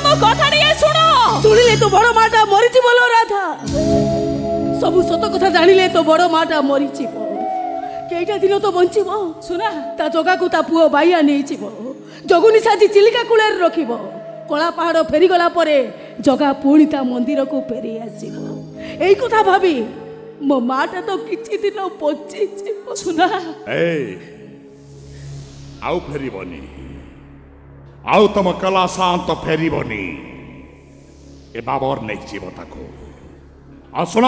मो कथा रे सुनो শুনিলে তো বড় মাটা মরিছি বলো রাধা সবু সত কথা জানিলে তো বড় মাটা মরিছিব কেইটা দিন তো বঞ্চিব सुना তা জগাকু তা পুଅ বাইয়া নেইছিব জগুনি সাজি চিলিকা কূলের রখিব কলা পাহাড় ফেরিগলা পরে জগা পুଣି তা মন্দিরকু ফেরি আসিব এই কথা ভাবি ମୋ ମାଟା ତ କିଛି ଦିନ ବଞ୍ଚିଯିବ सुना ଆଉ ଫେରିବନି ଆଉ ତମ କଲା ଶାନ୍ତ ଫେରିବନି ଏ ବାବର ନେଇଯିବ ତାକୁ ଆଉ ଶୁଣ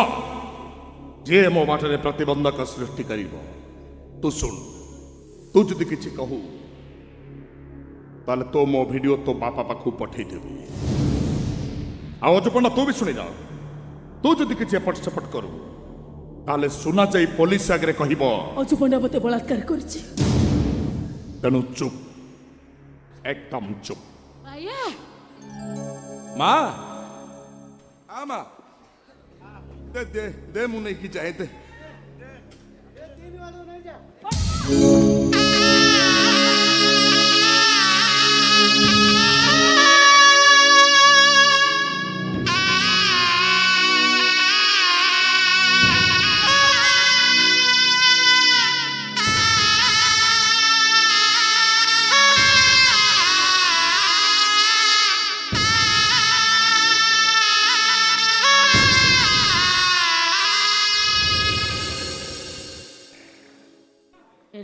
ଯିଏ ମୋ ବାଟରେ ପ୍ରତିବନ୍ଧକ ସୃଷ୍ଟି କରିବ ତୁ ଶୁଣ ତୁ ଯଦି କିଛି କହୁ ତାହେଲେ ତୋ ମୋ ଭିଡ଼ିଓ ତୋ ବାପା ପାଖକୁ ପଠେଇଦେବି ଆଉ ଅଜପଣ୍ଡା ତୁ ବି ଶୁଣିଯାଅ ତୁ ଯଦି କିଛି ଏପଟ ସେପଟ କରୁ ତାହେଲେ ସୁନା ଯାଇ ପୋଲିସ ଆଗରେ କହିବ ଅଜୁପଣ୍ଡା ମୋତେ ବଳାତ୍କାର କରିଛି ତେଣୁ ଚୁପ୍ एकदम चुप भैया माँ माँ दे दे दे मुन्ने की चाहे दे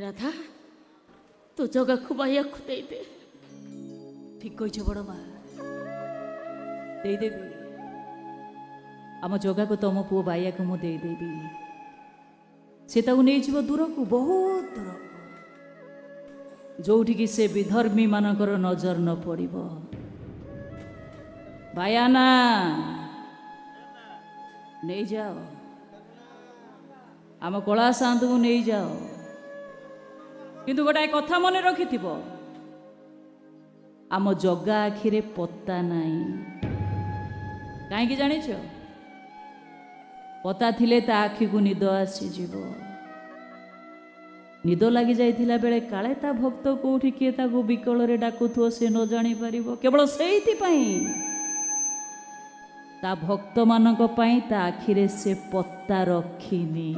রাধা তো জগা খুবাইয়া খুদাই দে ঠিক কইছ বড় মা ଦେଇଦେବି ଆମ ଜଗାକୁ ତମ ପୁଅ ବାଇଆକୁ ମୁଁ ଦେଇଦେବି ସେ ତାକୁ ନେଇଯିବ ଦୂରକୁ ବହୁତ ଦୂରକୁ ଯୋଉଠିକି ସେ ବିଧର୍ମୀ ମାନଙ୍କର ନଜର ନ ପଡ଼ିବ ବାୟାନା ନେଇଯାଅ ଆମ କଳା ସାନ୍ତକୁ ନେଇଯାଅ କିନ୍ତୁ ଗୋଟାଏ କଥା ମନେ ରଖିଥିବ ଆମ ଜଗା ଆଖିରେ ପତା ନାହିଁ କାହିଁକି ଜାଣିଛ ପତା ଥିଲେ ତା ଆଖିକୁ ନିଦ ଆସିଯିବ ନିଦ ଲାଗି ଯାଇଥିଲା ବେଳେ କାଳେ ତା ଭକ୍ତ କୋଉଠି କିଏ ତାକୁ ବିକଳରେ ଡାକୁଥିବ ସେ ନ ଜାଣିପାରିବ କେବଳ ସେଇଥିପାଇଁ ତା ଭକ୍ତମାନଙ୍କ ପାଇଁ ତା ଆଖିରେ ସେ ପତା ରଖିନି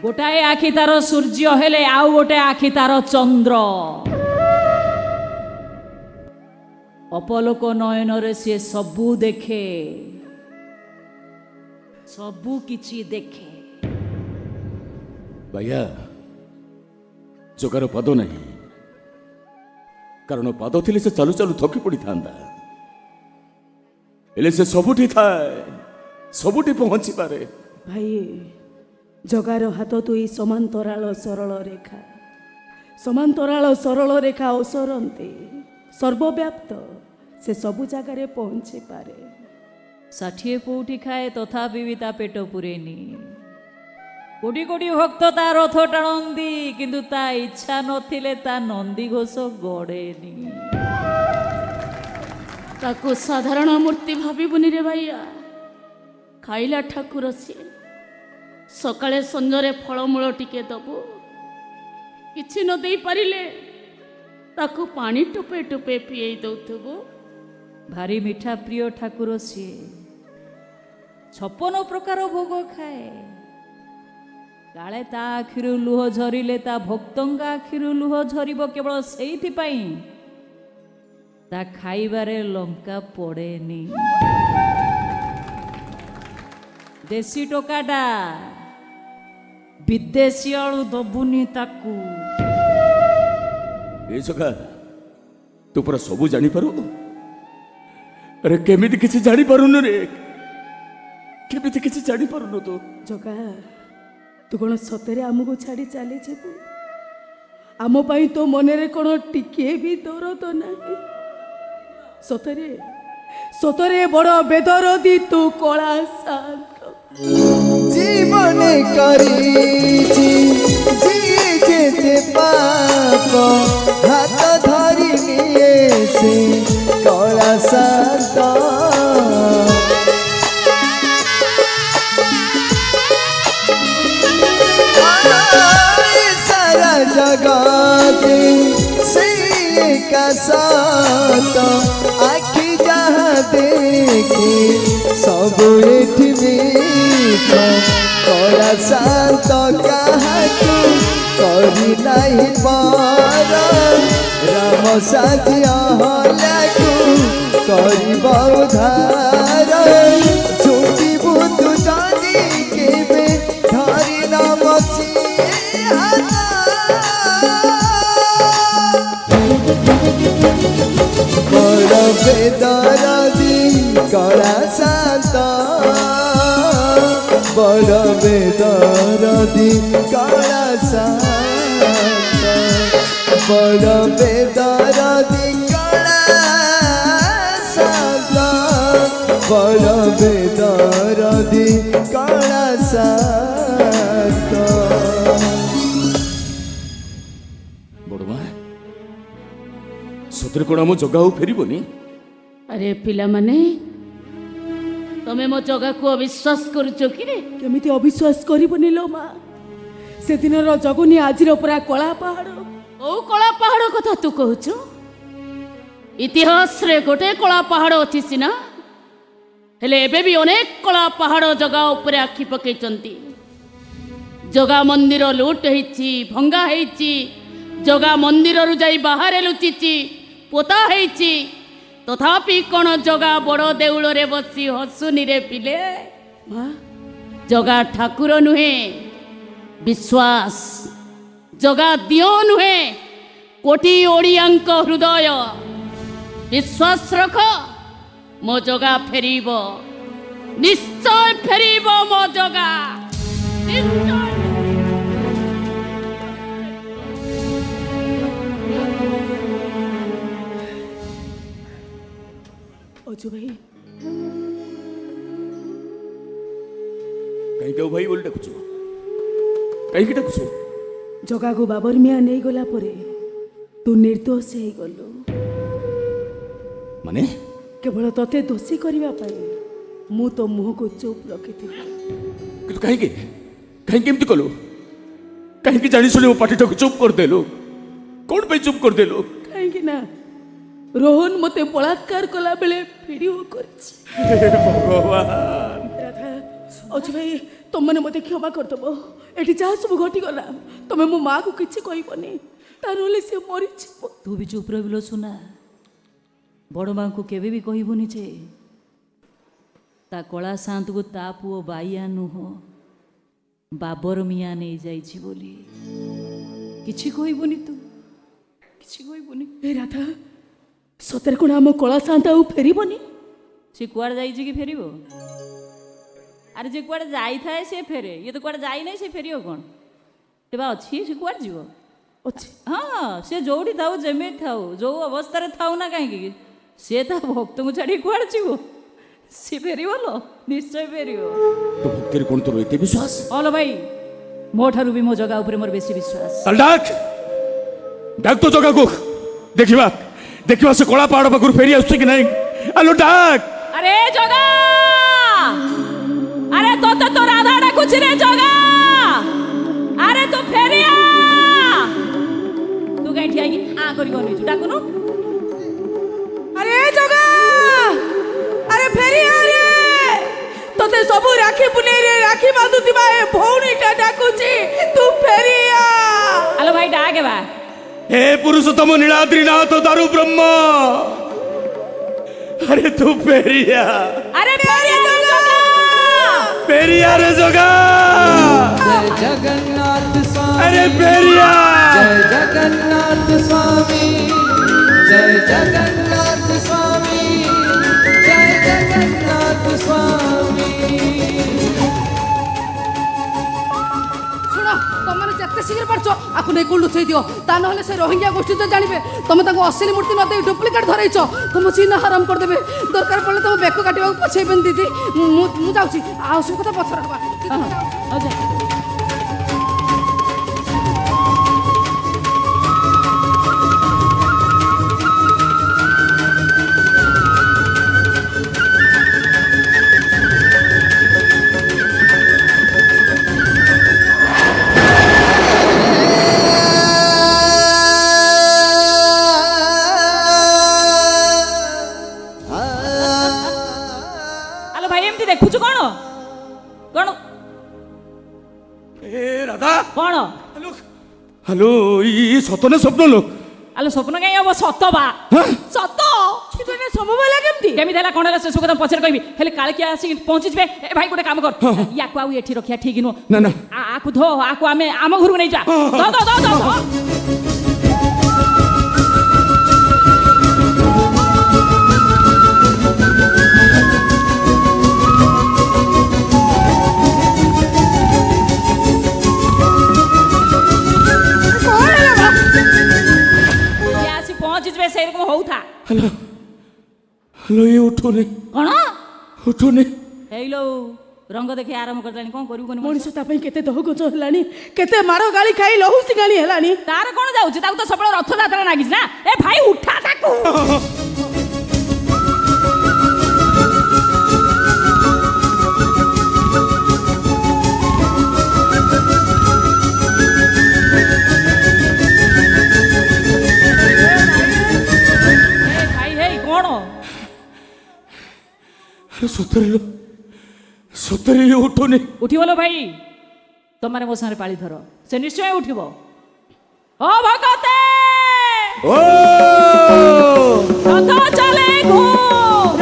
ଗୋଟାଏ ଆଖି ତାର ସୂର୍ଯ୍ୟ ହେଲେ ଆଉ ଗୋଟେ ଆଖି ତାର ଚନ୍ଦ୍ର ଅପଲୋକ ନୟନରେ ସିଏ ସବୁ ଦେଖେ ସବୁ କିଛି ଦେଖେ ବାୟା ଜଗାର ପାଦ ନାହିଁ କାରଣ ପାଦ ଥିଲେ ସେ ଚାଲୁ ଚାଲୁ ଥକି ପଡ଼ିଥାନ୍ତା ହେଲେ ସେ ସବୁଠି ଥାଏ ସବୁଠି ପହଞ୍ଚିପାରେ ଭାଇ ଜଗାର ହାତ ଦୁଇ ସମାନ୍ତରାଳ ସରଳ ରେଖା ଅସରନ୍ତି ସର୍ବବ୍ୟାପ୍ତ ସେ ସବୁ ଜାଗାରେ ପହଞ୍ଚି ପାରେ 60 ପଉଠି ଖାଏ ତଥାପି ବି ତା ପେଟ ପୁରେନି କୋଟି କୋଟି ଭକ୍ତ ତା ରଥ ଟାଣନ୍ତି କିନ୍ତୁ ତା ଇଚ୍ଛା ନଥିଲେ ତା ନନ୍ଦୀ ଘୋଷ ଗଡ଼େନି ତାକୁ ସାଧାରଣ ମୂର୍ତ୍ତି ଭାବିବୁନି ରେ ଭାଇଆ ଖାଇଲା ଠାକୁର ସିଏ ସକାଳେ ସଞ୍ଜରେ ଫଳମୂଳ ଟିକେ ଦବୁ କିଛି ନ ଦେଇ ପାରିଲେ ତାକୁ ପାଣି ଟୋପେ ଟୋପେ ପିଏଇ ଦଉଥିବୁ ଭାରି ମିଠା ପ୍ରିୟ ଠାକୁର ସିଏ 56 ପ୍ରକାର ଭୋଗ ଖାଏ କାଳେ ତା ଆଖିରୁ ଲୁହ ଝରିଲେ ତା ଭକ୍ତଙ୍କ ଆଖିରୁ ଲୁହ ଝରିବ କେବଳ ସେଇଥିପାଇଁ ତା ଖାଇବାରେ ଲଙ୍କା ପଡ଼େନି ଦେଶୀ ଟୋକାଟା ବିଦେଶୀ ଆଳୁ ଦବୁନି ତାକୁ ଏ ଜଗା ତୁ ପୁରା ସବୁ ଜାଣିପାରୁ ଆରେ କେମିତି କିଛି ଜାଣିପାରୁନୁ ରେ କେମିତି କିଛି ଜାଣିପାରୁନୁ ତୁ ଜଗା ତୁ କ'ଣ ସତରେ ଆମକୁ ଛାଡ଼ି ଚାଲିଯିବୁ ଆମ ପାଇଁ ତୋ ମନରେ କ'ଣ ଟିକିଏ ବି ଦରଦ ନାହିଁ ସତରେ ସତରେ ବଡ଼ ବେଦରଦି ତୁ କଳା ଶାନ୍ତ জীবনে করিছি জিয়ে যেতে পাপ হাত ধরি নিয়ে সে কলা শান্ত সারা জগতে সেই का साथ आखि जहाँ देखे सब एठी मीठ कला शांत काहाकू करी नहीं पार राम साजिया हलाकू करी उधार झुकी बुतु जानी केबे धरी नाम बड़ बेदरदी कला शांत बड़ बेदरदी कला शांत बड़ बेदरदी कला शांत बड़ बेदरदी कला शांत बड़मा सतरे कौन आम जगह फेरबनी अरे पिला माने तमे मो जगह को अविश्वास करुचो कि रे केमिति अविश्वास करबनी लो माँ से दिन जगुनी आज पूरा कला पहाड़ ओ कला पहाड़ कथा तू कहूचु इतिहास रे गोटे कला पहाड़ अछि सिना हेले एबे भी अनेक कला पहाड़ जगह ऊपर आखि पकेचंती जगा मंदिर लूट हेछि भंगा हेछि जगा मंदिर रु जाई बाहर लुचिछि पोता हेछि तथापि कौन जगा बड़ देउल रे बसी हसुनी रे पिले माँ जगा ठाकुर नुहे विश्वास जगा दियो नुहे कोटी ओडियांक हृदय विश्वास रख मो जगा फेरीब निश्चय फेरीब मो जगा निश्चय अजू भाई कहीं भाई बोली डाकुଛୁ कहीं डाकुଛୁ जगह को बाबर मिया नहीं गला परे तू निर्दोष हो गलु माने केवल तते दोषी करबा पाई मु तो मुह को चुप रखिथिली କିନ୍ତୁ କାହିଁକି କାହିଁକି ଏମିତି କଲୁ କାହିଁକି ଜାଣି ଶୁଣି ମୋ ପାଟିଟାକୁ ଚୁପ୍ କରିଦେଲୁ କଣ ପାଇଁ ଚୁପ୍ କରିଦେଲୁ कहीं ना रोहन मते बलात्कार कला बेले वीडियो करछि ଭଗବାନ राधा अजू भाई तुम मैंने मते क्षमा करदब एटी जहाँ सब घटी गला तुम्हें मो माँ को किसी कहबनी तारे से मरी तू भी चुप रहिलो सुना बड़ माँ को केबे भी कहबुनी जे ता कला शांत को ता पुओ बाइया नुह बाबर मिया नहीं जाइछि बोली किछि कहबुनी तू किछि कहबुनी ए राधा सତରେ कौन आम कला शांत आउ फेरबनी से कुआड़ जाइछि कि फेरिबो अरे जे कुआड़ जाई थाए से फेरे ये तो कुआड़ जाई नहीं से फेरियो कोन तेबा अछि से कुआड़ जीवो अच्छे हाँ से जोड़ी थाऊ जमे थाऊ जो अवस्था रे थाऊ ना कहीं से ता भक्त को छाड़ी कुआड़ जीवो से फेरिबो लो निश्चय फेरिबो तो भक्तिर कोण तोर एते विश्वास हलो भाई मो ठारू भी मो जगह ऊपर मोर बेसी विश्वास चल डाक डाक तो जगह को देखिबा देखिबा से कला पहाड़ पाखुर फेरी आसुछ कि नहीं आलो डाक अरे जगा अरे तो तो राधा डाकुछ रे जगा अरे तो फेरिया तू कहीं ठिया की आ करी गनी छु डाकुनु अरे जगा अरे फेरी अरे तोते सबू राखी पुने रे राखी बांधुतिबा ए भौणीटा डाकुची तू फेरिया हेलो भाई डाके बा हे पुरुषोत्तम नीलाद्रीनाथ दारु ब्रह्म अरे तू पेरिया अरे फेरिया जगा पेरिया रे जगा जय जगन्नाथ स्वामी अरे पेरिया जय जगन्नाथ स्वामी जय जगन्नाथ स्वामी जय जगन्नाथ स्वामी ଶୁଣ ତମେ ଯେତେ ଶୀଘ୍ର ପାରୁଛ ଆକୁ ନେଇ କୋଉଠି ଲୁଚେଇ ଦିଅ ତା ନହେଲେ ସେ ରୋହିଙ୍ଗ୍ୟା ଗୋଷ୍ଠୀ ତ ଜାଣିବେ ତମେ ତାଙ୍କୁ ଅସଲି ମୂର୍ତ୍ତି ନ ଦେଇ ଡୁପ୍ଲିକେଟ୍ ଧରେଇଛ ତମ ଚିହ୍ନ ହରାମ କରିଦେବେ ଦରକାର ପଡ଼ିଲେ ତମ ବେକ କାଟିବାକୁ ପଛେଇବେନି ଦିଦି ମୁଁ ଯାଉଛି ଆଉ ସବୁ କଥା ପଛରେ ହବା ଦେଖୁଛୁ କଣ କଣ ଏ ରାଧା କଣ ହ୍ୟାଲୋ ଇ ସତ ନା ସ୍ୱପ୍ନ ଲୋ ଆଲୋ ସ୍ୱପ୍ନ କାହିଁ ହବ ସତ ବା ସତ କିନ୍ତୁ ଏଟା ସମ୍ଭବ ହେଲା କେମିତି? କେମିତି ହେଲା କଣ ହେଲା ସେ ସବୁ କଥା ପଛରେ କହିବି ହେଲେ କାଳେ କିଏ ଆସିକି ପହଞ୍ଚିଯିବେ ଏ ଭାଇ ଗୋଟେ କାମ କର ୟାକୁ ଆଉ ଏଠି ରଖିବା ଠିକ ନୁହଁ ନା ନା ଆକୁ ଧୋ ଆକୁ ଆମେ ଆମ ଘରକୁ ନେଇଯା ଧୋ ଧୋ ଧୋ ଧୋ ଧୋ। ଇଏ ଆସି ପହଞ୍ଚିଯିବେ ସେଇରକମ ହଉଥା ହ୍ୟାଲୋ ହ୍ୟାଲୋ ଇଏ ଉଠୁନି କଣ ଉଠୁନି ହେଇଲୋ ରଙ୍ଗ ଦେଖି ଆରମ୍ଭ କରିଦେଲାଣି କଣ କରିବୁ କନି ମଣିଷ ତା ପାଇଁ କେତେ ଦହଗଞ୍ଚ ହେଲାଣି କେତେ ମାଡ଼ ଗାଳି ଖାଇ ଲହୁ ସିଙ୍ଗାଣି ହେଲାଣି। ତାର କଣ ଯାଉଛି ତାକୁ ତ ସବୁବେଳେ ରଥଯାତ୍ରା ଲାଗିଛି ନା ଏ ଭାଇ ଉଠା ତାକୁ ଏ ଭାଇ ହେଇ କଣ ସତରେ ଲୋ ସତରେ ଇଏ ଉଠୁନି ଉଠିବ ଲୋ ଭାଇ ତମର ମୋ ସାଙ୍ଗରେ ପାଳି ଧର ସେ ନିଶ୍ଚୟ ଉଠିବ ଓ ଭଗତେ ଓ ରଥ ଚାଲେ ଘୁ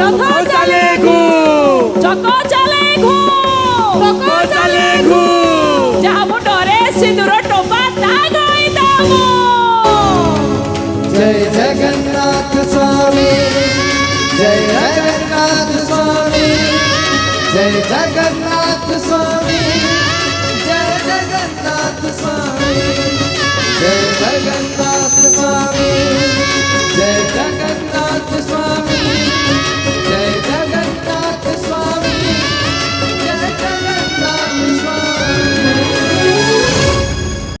ରଥ ଚାଲେ ଗୁ ଚକ ଚାଲେ ଘୁ ଚକ ଚାଲେ ଗୁ ଯାହା ମୁଣ୍ଡରେ ସିନ୍ଦୁର ଟୋପା ତା ଗାଇ ଦବ जय जगन्नाथ स्वामी जय जगन्नाथ